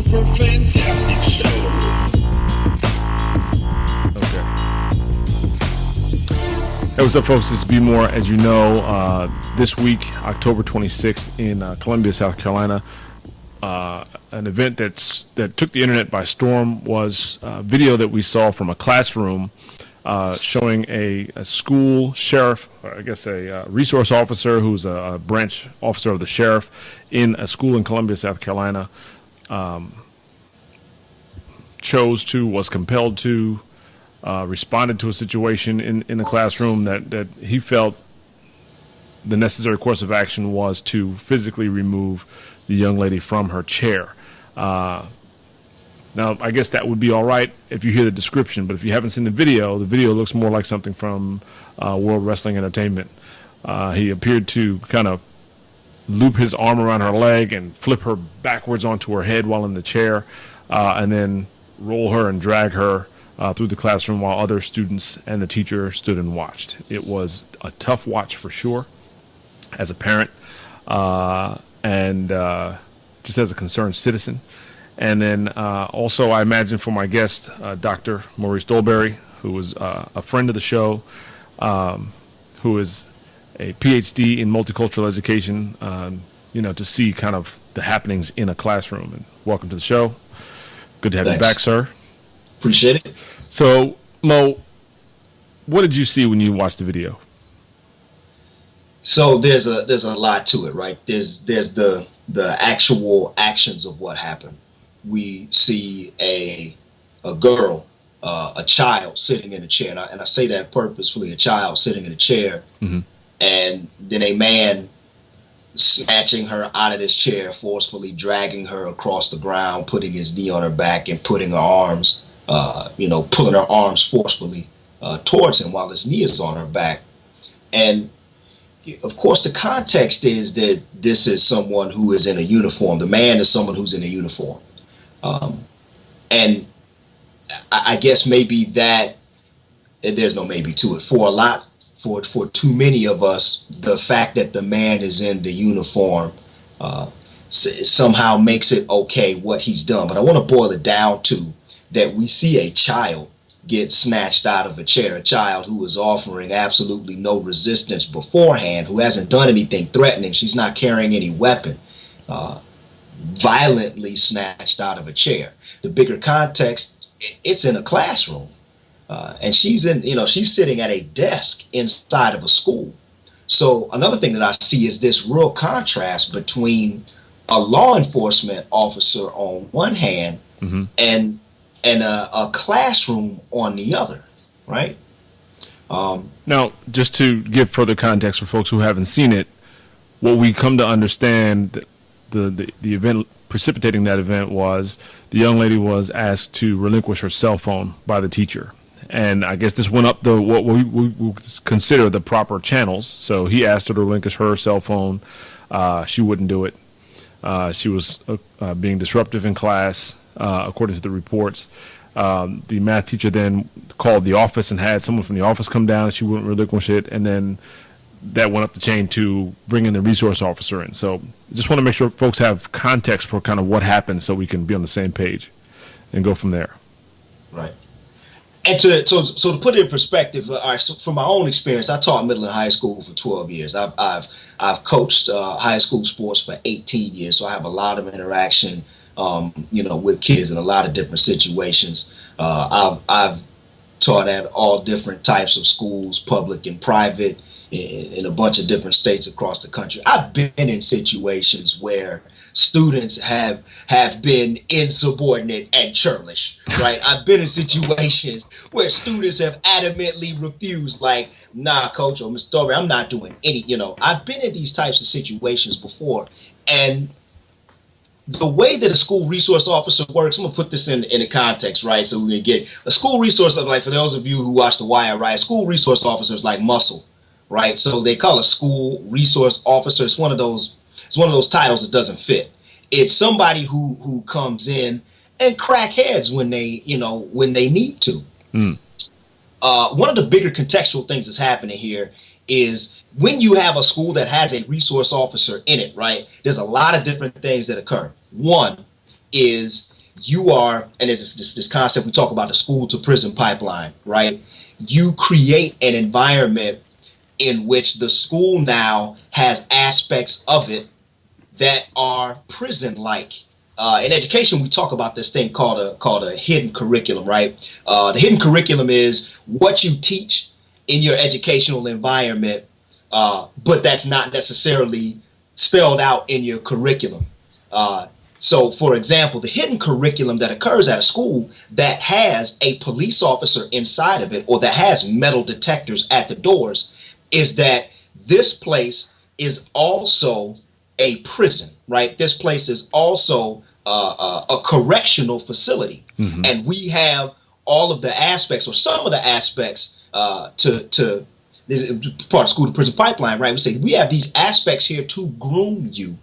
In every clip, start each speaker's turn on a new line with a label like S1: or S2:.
S1: super fantastic show.
S2: Okay. Hey, what's up, folks? This is B More. As you know, this week, October 26th, in Columbia, South Carolina, an event that took the internet by storm was a video that we saw from a classroom showing a school sheriff, or I guess a resource officer who's a branch officer of the sheriff in a school in Columbia, South Carolina, was compelled to, responded to a situation in the classroom that he felt the necessary course of action was to physically remove the young lady from her chair. Now, I guess that would be all right if you hear the description, but if you haven't seen the video looks more like something from World Wrestling Entertainment. He appeared to kind of loop his arm around her leg and flip her backwards onto her head while in the chair, and then roll her and drag her through the classroom while other students and the teacher stood and watched. It was a tough watch for sure as a parent, and just as a concerned citizen. And then also, I imagine for my guest, Dr. Maurice Dolberry, who was a friend of the show, who is a PhD in multicultural education, to see kind of the happenings in a classroom. And welcome to the show. Good to have you back, sir.
S3: Appreciate it.
S2: So, Mo, what did you see when you watched the video?
S3: So there's a lot to it, right? There's the actual actions of what happened. We see a girl, a child sitting in a chair, and I say that purposefully, a child sitting in a chair,
S2: mm-hmm.
S3: and then a man snatching her out of this chair, forcefully dragging her across the ground, putting his knee on her back and putting her arms, pulling her arms forcefully towards him while his knee is on her back. And of course, the context is that this is someone who is in a uniform. The man is someone who's in a uniform. And I guess maybe that, there's no maybe to it. For too many of us, the fact that the man is in the uniform somehow makes it okay what he's done. But I want to boil it down to that we see a child get snatched out of a chair, a child who is offering absolutely no resistance beforehand, who hasn't done anything threatening. She's not carrying any weapon. Violently snatched out of a chair. The bigger context, it's in a classroom, and she's sitting at a desk inside of a school. So another thing that I see is this real contrast between a law enforcement officer on one hand,
S2: mm-hmm.
S3: and a classroom on the other, right?
S2: Now, just to give further context for folks who haven't seen it, what we come to understand, the event precipitating that event was the young lady was asked to relinquish her cell phone by the teacher. And I guess this went up what we would consider the proper channels. So he asked her to relinquish her cell phone. She wouldn't do it. She was being disruptive in class, according to the reports. The math teacher then called the office and had someone from the office come down, and she wouldn't relinquish it. And then that went up the chain to bring in the resource officer in. So just want to make sure folks have context for kind of what happened so we can be on the same page and go from there.
S3: Right. And to put it in perspective, so from my own experience, I taught middle and high school for 12 years. I've coached high school sports for 18 years, so I have a lot of interaction, with kids in a lot of different situations. I've taught at all different types of schools, public and private, in a bunch of different states across the country. I've been in situations where students have been insubordinate and churlish, right? I've been in situations where students have adamantly refused, like, nah, coach, or Mr. Dolberry, I'm not doing any, I've been in these types of situations before. And the way that a school resource officer works, I'm gonna put this in a context, right? So we're gonna get a school resource, like for those of you who watch The Wire, right? School resource officers like muscle, right? So they call a school resource officer. It's one of those titles that doesn't fit. It's somebody who comes in and crack heads when they need to.
S2: Mm.
S3: One of the bigger contextual things that's happening here is when you have a school that has a resource officer in it, right, there's a lot of different things that occur. One is you are, and there's this concept we talk about, the school to prison pipeline, right? You create an environment in which the school now has aspects of it that are prison-like. In education, we talk about this thing called a hidden curriculum, right? The hidden curriculum is what you teach in your educational environment, but that's not necessarily spelled out in your curriculum. So, for example, the hidden curriculum that occurs at a school that has a police officer inside of it, or that has metal detectors at the doors, is that this place is also a prison, right? This place is also a correctional facility. Mm-hmm. And we have all of the aspects, or some of the aspects, to this is part of school to prison pipeline, right? We say we have these aspects here to groom you,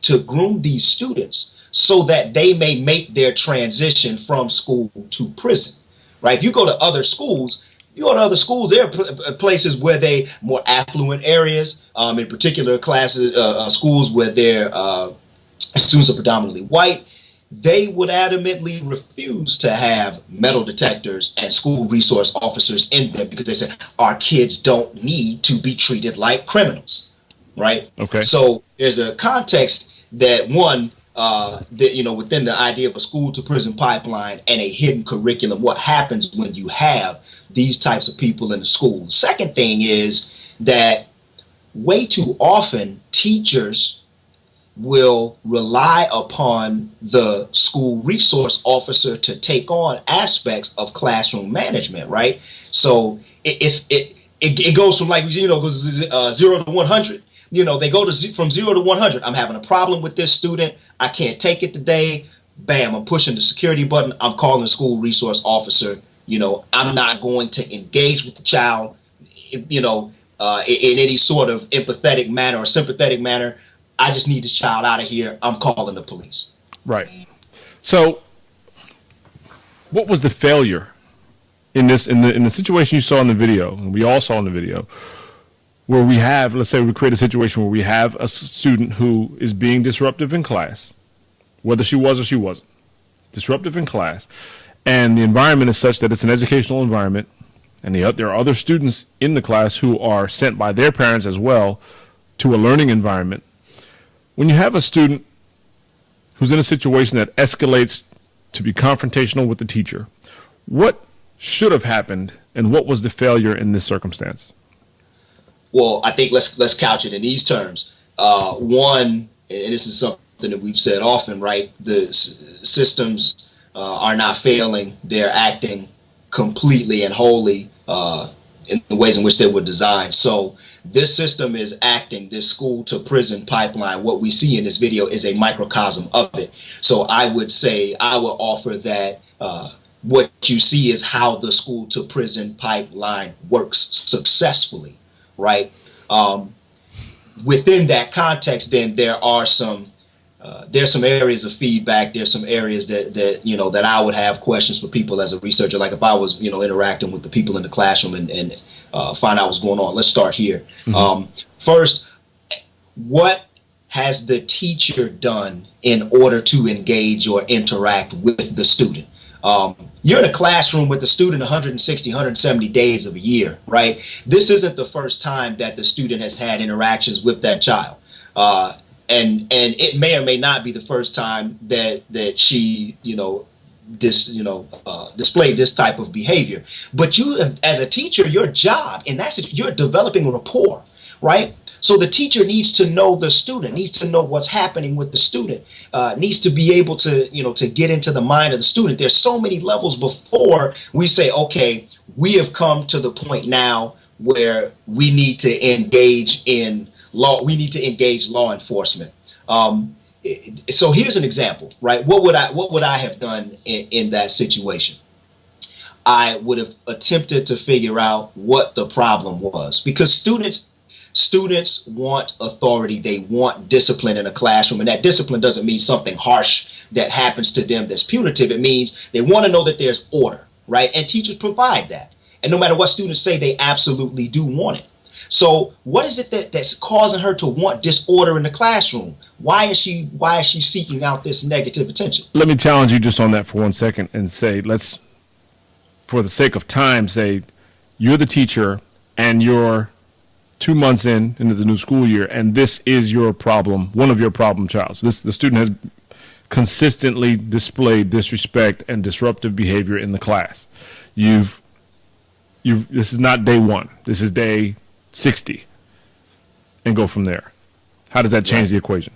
S3: to groom these students so that they may make their transition from school to prison, right? If you go to other schools, there are places where they more affluent areas, in particular classes, schools where their students are predominantly white. They would adamantly refuse to have metal detectors and school resource officers in them because they say our kids don't need to be treated like criminals, right?
S2: Okay.
S3: So there's a context that within the idea of a school to prison pipeline and a hidden curriculum, what happens when you have these types of people in the school. Second thing is that way too often teachers will rely upon the school resource officer to take on aspects of classroom management, right? So it goes from goes 0 to 100. They go from 0 to 100. I'm having a problem with this student. I can't take it today. Bam, I'm pushing the security button. I'm calling the school resource officer. I'm not going to engage with the child, in any sort of empathetic manner or sympathetic manner. I just need this child out of here. I'm calling the police.
S2: Right. So what was the failure in the situation you saw in the video, and we all saw in the video, where we have, let's say we create a situation where we have a student who is being disruptive in class, whether she was or she wasn't, disruptive in class, and the environment is such that it's an educational environment, and there are other students in the class who are sent by their parents as well to a learning environment. When you have a student who's in a situation that escalates to be confrontational with the teacher, what should have happened, and what was the failure in this circumstance?
S3: Well, I think let's couch it in these terms. One, and this is something that we've said often, right? The systems are not failing; they're acting completely and wholly in the ways in which they were designed. So this system is acting, this school to prison pipeline. What we see in this video is a microcosm of it. So I would offer that what you see is how the school to prison pipeline works successfully, right? Within that context, then there's some areas of feedback. There's some areas that I would have questions for people as a researcher. Like if I was, interacting with the people in the classroom and find out what's going on. Let's start here. Mm-hmm. First, what has the teacher done in order to engage or interact with the student? You're in a classroom with the student 160, 170 days of a year, right? This isn't the first time that the student has had interactions with that child. And it may or may not be the first time that she, displayed this type of behavior. But you, as a teacher, your job in that situation, you're developing rapport, right? So the teacher needs to know the student, needs to know what's happening with the student, needs to be able to, to get into the mind of the student. There's so many levels before we say, okay, we have come to the point now where we need to engage in law. We need to engage law enforcement. So here's an example, right? What would I have done in that situation? I would have attempted to figure out what the problem was, because students want authority. They want discipline in a classroom, and that discipline doesn't mean something harsh that happens to them that's punitive. It means they want to know that there's order, right? And teachers provide that. And no matter what students say, they absolutely do want it. So what is it that's causing her to want disorder in the classroom? Why is she seeking out this negative attention?
S2: Let me challenge you just on that for 1 second and say, let's, for the sake of time, say you're the teacher and you're 2 months into the new school year, and this is your problem, one of your problem child. So the student has consistently displayed disrespect and disruptive behavior in the class. This is not day 1. This is day 60, and go from there. How does that change the equation?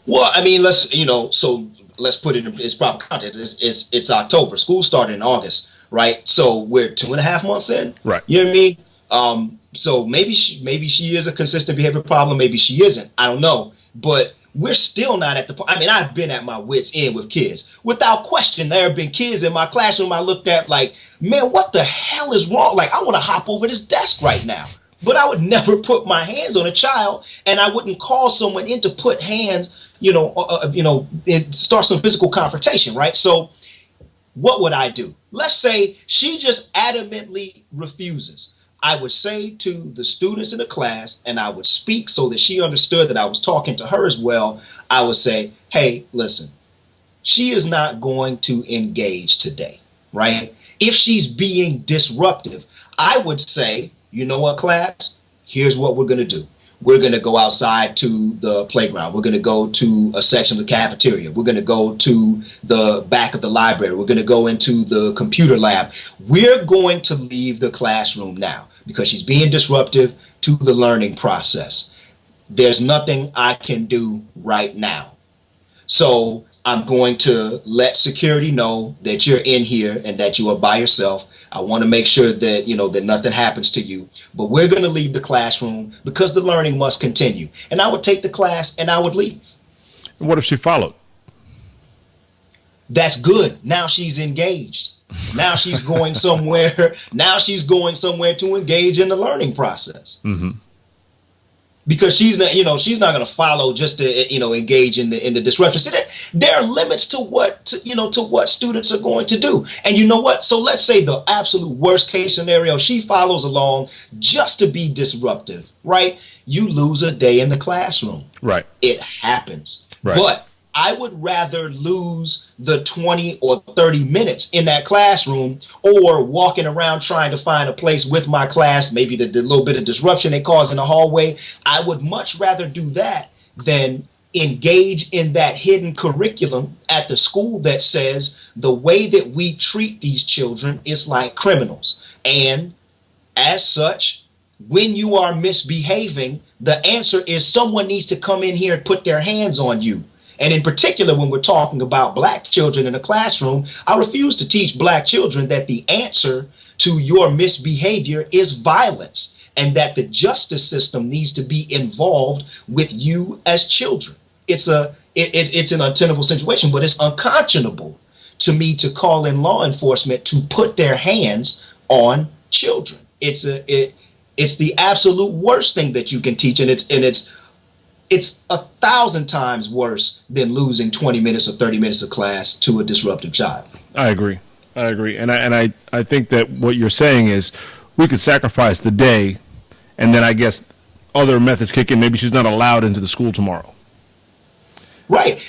S3: Well, I mean, let's put it in its proper context. It's October. School started in August, right? So we're 2.5 months in.
S2: Right.
S3: You know what I mean? So maybe she is a consistent behavior problem. Maybe she isn't. I don't know. But we're still not at the point. I mean, I've been at my wits' end with kids. Without question, there have been kids in my classroom I looked at like, man, what the hell is wrong? Like, I want to hop over this desk right now. But I would never put my hands on a child, and I wouldn't call someone in to put hands, and start some physical confrontation, right? So what would I do? Let's say she just adamantly refuses. I would say to the students in the class, and I would speak so that she understood that I was talking to her as well. I would say, hey, listen, she is not going to engage today, right? If she's being disruptive, I would say, you know what, class? Here's what we're going to do. We're going to go outside to the playground. We're going to go to a section of the cafeteria. We're going to go to the back of the library. We're going to go into the computer lab. We're going to leave the classroom now because she's being disruptive to the learning process. There's nothing I can do right now. So I'm going to let security know that you're in here and that you are by yourself. I want to make sure that, that nothing happens to you. But we're going to leave the classroom because the learning must continue. And I would take the class and I would leave.
S2: What if she followed?
S3: That's good. Now she's engaged. Now she's going somewhere. Now she's going somewhere to engage in the learning process. Mm-hmm. Because she's not going to follow just to, engage in the disruption. See, there are limits to what students are going to do. And you know what? So let's say the absolute worst case scenario, she follows along just to be disruptive, right? You lose a day in the classroom.
S2: Right.
S3: It happens.
S2: Right.
S3: But I would rather lose the 20 or 30 minutes in that classroom or walking around trying to find a place with my class, maybe the little bit of disruption they cause in the hallway. I would much rather do that than engage in that hidden curriculum at the school that says the way that we treat these children is like criminals. And as such, when you are misbehaving, the answer is someone needs to come in here and put their hands on you. And in particular, when we're talking about black children in a classroom, I refuse to teach black children that the answer to your misbehavior is violence and that the justice system needs to be involved with you as children. It's an untenable situation, but it's unconscionable to me to call in law enforcement to put their hands on children. It's the absolute worst thing that you can teach, and it's 1,000 times worse than losing 20 minutes or 30 minutes of class to a disruptive child.
S2: I agree. And I think that what you're saying is we could sacrifice the day, and then I guess other methods kick in. Maybe she's not allowed into the school tomorrow.
S3: Right.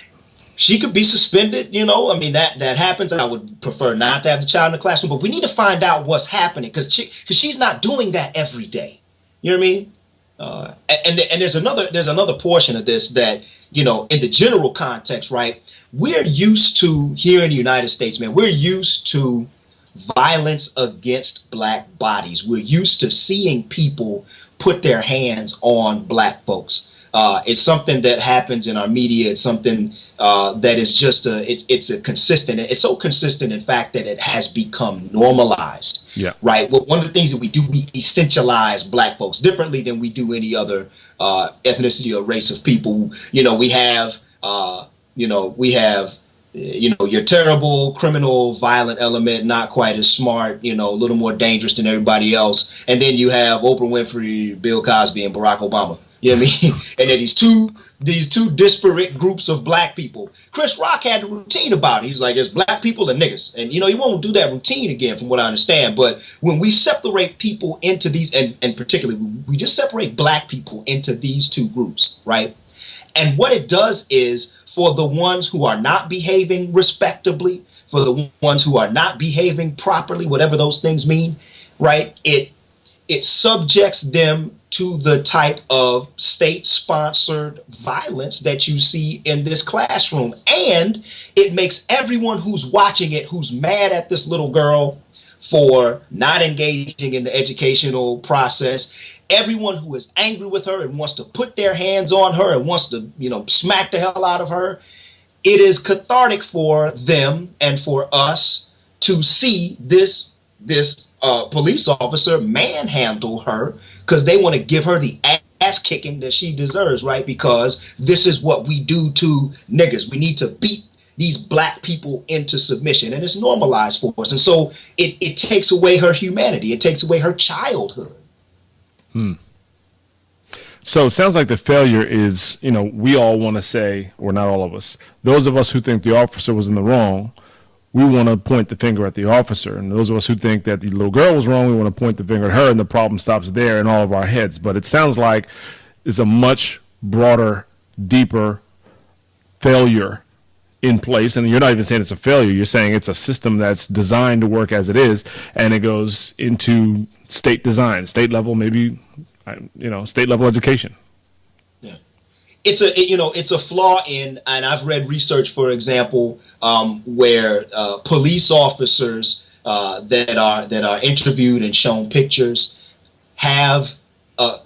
S3: She could be suspended, I mean, that happens. I would prefer not to have the child in the classroom, but we need to find out what's happening because she's not doing that every day. You know what I mean? And there's another portion of this that, in the general context, right? We're used to, here in the United States, man, we're used to violence against black bodies. We're used to seeing people put their hands on black folks. It's something that happens in our media. It's something that is just it's so consistent, in fact, that it has become normalized. Yeah. Right. Well, one of the things that we do, we essentialize black folks differently than we do any other ethnicity or race of people. We have your terrible, criminal, violent element, not quite as smart, a little more dangerous than everybody else. And then you have Oprah Winfrey, Bill Cosby, and Barack Obama. You know what I mean? And then these two disparate groups of black people. Chris Rock had a routine about it. He's like, there's black people and niggas. And, you know, he won't do that routine again from what I understand. But when we separate people into these, and particularly we just separate black people into these two groups, right? And what it does is for the ones who are not behaving respectably, for the ones who are not behaving properly, whatever those things mean, right? It subjects them to the type of state-sponsored violence that you see in this classroom. And it makes everyone who's watching it, who's mad at this little girl for not engaging in the educational process, everyone who is angry with her and wants to put their hands on her and wants to, you know, smack the hell out of her, it is cathartic for them and for us to see this police officer manhandle her because they want to give her the ass kicking that she deserves, right? Because this is what we do to niggers. We need to beat these black people into submission, and it's normalized for us. And so it takes away her humanity. It takes away her childhood.
S2: So it sounds like the failure is, you know, we all want to say, or not all of us, those of us who think the officer was in the wrong, we want to point the finger at the officer. And those of us who think that the little girl was wrong, we want to point the finger at her, and the problem stops there in all of our heads. But it sounds like it's a much broader, deeper failure in place. And you're not even saying it's a failure. You're saying it's a system that's designed to work as it is, and it goes into state design, state level, maybe, you know, state level education.
S3: Yeah, it's a flaw in, and I've read research, for example, where police officers that are interviewed and shown pictures have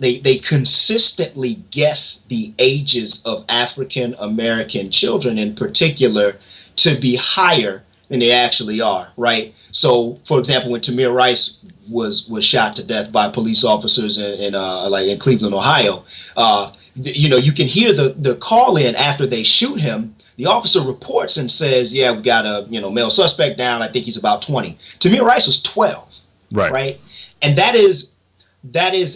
S3: they consistently guess the ages of African American children in particular to be higher than they actually are, right? So, for example, when Tamir Rice was shot to death by police officers in Cleveland, Ohio, you know, you can hear the call in after they shoot him. The officer reports and says, "Yeah, we got a male suspect down. I think he's about 20." Tamir Rice was 12, right? And that is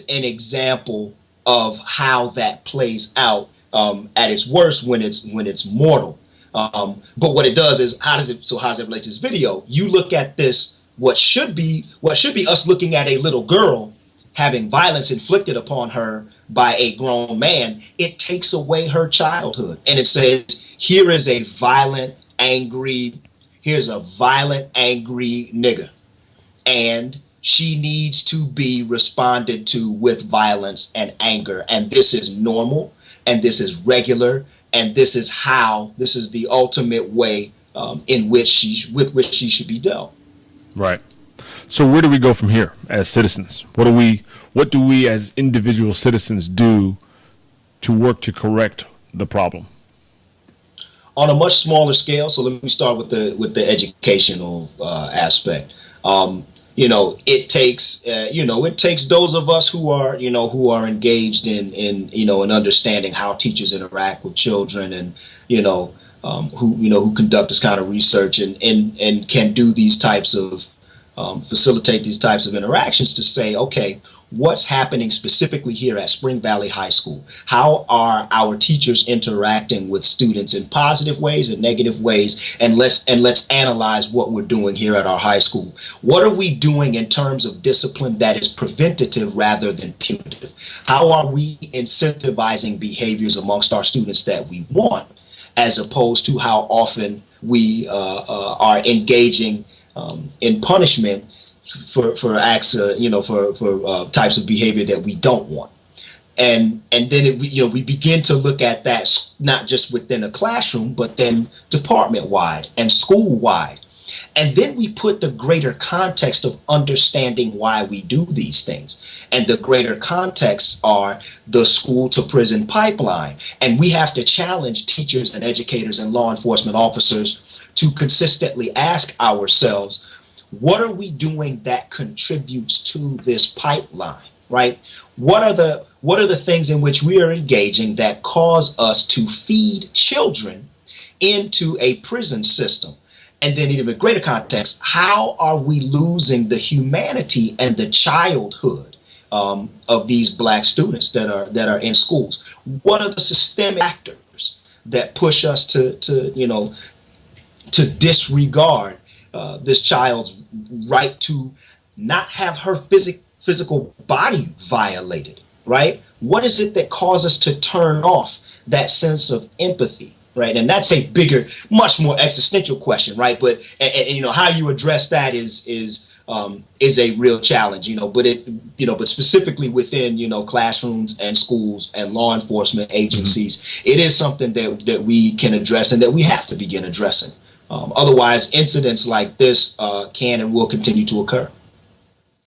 S3: an example of how that plays out at its worst when it's mortal. But what it does is, how does it relate to this video? You look at this, what should be us looking at a little girl having violence inflicted upon her by a grown man. It takes away her childhood, and it says, here's a violent, angry nigger, and she needs to be responded to with violence and anger, and this is normal, and this is regular, and this is the ultimate way with which she should be dealt.
S2: Right. So where do we go from here as citizens? What do we as individual citizens do to work to correct the problem?
S3: On a much smaller scale, so let me start with the educational aspect. It takes those of us who are engaged in understanding how teachers interact with children, and who conduct this kind of research and can do these types of facilitate these types of interactions to say, okay, what's happening specifically here at Spring Valley High School? How are our teachers interacting with students in positive ways and negative ways? And let's analyze what we're doing here at our high school. What are we doing in terms of discipline that is preventative rather than punitive? How are we incentivizing behaviors amongst our students that we want, as opposed to how often we are engaging in punishment for acts, for types of behavior that we don't want, and then we begin to look at that not just within a classroom, but then department wide and school wide, and then we put the greater context of understanding why we do these things, and the greater contexts are the school to prison pipeline, and we have to challenge teachers and educators and law enforcement officers to consistently ask ourselves, what are we doing that contributes to this pipeline, right? What are the things in which we are engaging that cause us to feed children into a prison system? And then in even greater context, how are we losing the humanity and the childhood of these black students that are in schools? What are the systemic factors that push us to disregard this child's right to not have her physical body violated, right? What is it that causes us to turn off that sense of empathy, right? And that's a bigger, much more existential question, right? But and how you address that is a real challenge, but specifically within, classrooms and schools and law enforcement agencies, it is something that we can address and that we have to begin addressing. Otherwise, incidents like this can and will continue to occur.